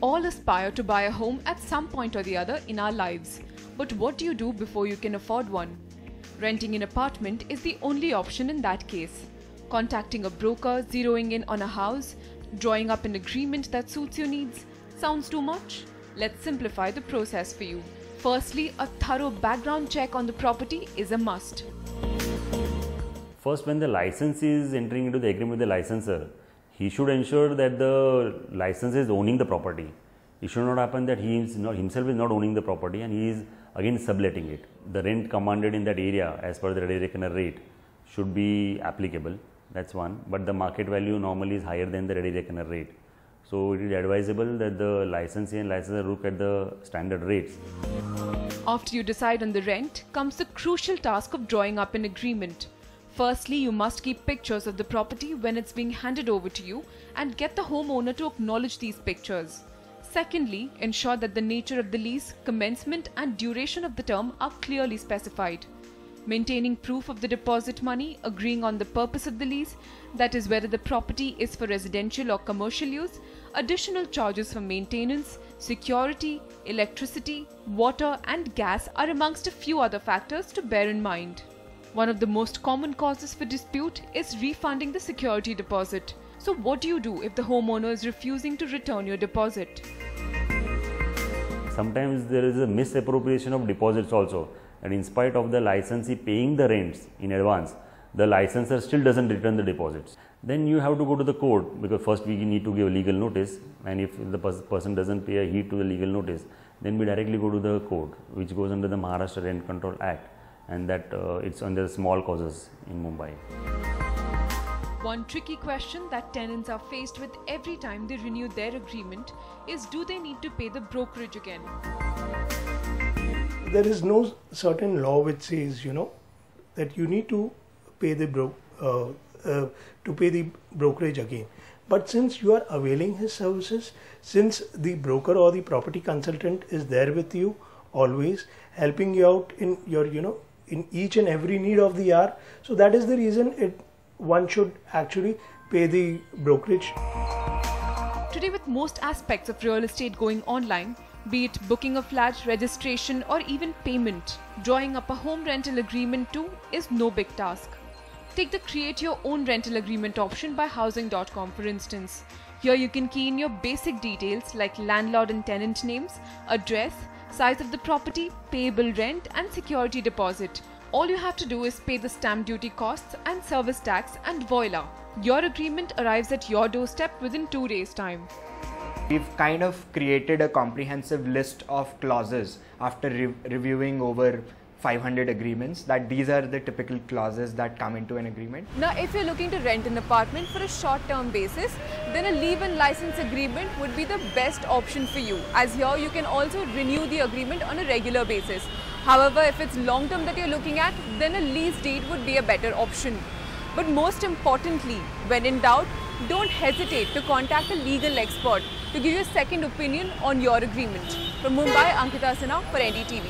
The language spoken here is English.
all aspire to buy a home at some point or the other in our lives. But what do you do before you can afford one? Renting an apartment is the only option in that case. Contacting a broker, zeroing in on a house, drawing up an agreement that suits your needs. Sounds too much? Let's simplify the process for you. Firstly, a thorough background check on the property is a must. First, when the licensee is entering into the agreement with the licensor, he should ensure that the licensee is owning the property. It should not happen that he is himself is not owning the property and he is again subletting it. The rent commanded in that area as per the ready reckoner rate should be applicable. That's one. But the market value normally is higher than the ready reckoner rate. So it is advisable that the licensee and licensor look at the standard rates. After you decide on the rent comes the crucial task of drawing up an agreement. Firstly, you must keep pictures of the property when it's being handed over to you and get the homeowner to acknowledge these pictures. Secondly, ensure that the nature of the lease, commencement and duration of the term are clearly specified. Maintaining proof of the deposit money, agreeing on the purpose of the lease, that is whether the property is for residential or commercial use, additional charges for maintenance, security, electricity, water and gas are amongst a few other factors to bear in mind. One of the most common causes for dispute is refunding the security deposit. So what do you do if the homeowner is refusing to return your deposit? Sometimes there is a misappropriation of deposits also, and in spite of the licensee paying the rents in advance, the licensor still doesn't return the deposits. Then you have to go to the court, because first we need to give legal notice, and if the person doesn't pay a heed to the legal notice, then we directly go to the court, which goes under the Maharashtra Rent Control Act, and that it's under small causes in Mumbai. One tricky question that tenants are faced with every time they renew their agreement is, do they need to pay the brokerage again? There is no certain law which says, that you need to pay the brokerage again. But since you are availing his services, since the broker or the property consultant is there with you always, helping you out in your in each and every need of the hour, so that is the reason one should actually pay the brokerage. Today, with most aspects of real estate going online, be it booking a flat, registration or even payment, drawing up a home rental agreement too is no big task. Take the create your own rental agreement option by housing.com for instance. Here you can key in your basic details like landlord and tenant names, address, size of the property, payable rent and security deposit. All you have to do is pay the stamp duty costs and service tax and voila! Your agreement arrives at your doorstep within 2 days' time. We've kind of created a comprehensive list of clauses after reviewing over 500 agreements, that these are the typical clauses that come into an agreement. Now, if you're looking to rent an apartment for a short-term basis, then a leave-in license agreement would be the best option for you, as here you can also renew the agreement on a regular basis. However, if it's long-term that you're looking at, then a lease deed would be a better option. But most importantly, when in doubt, don't hesitate to contact a legal expert to give you a second opinion on your agreement. From Mumbai, Ankita Sinha for NDTV.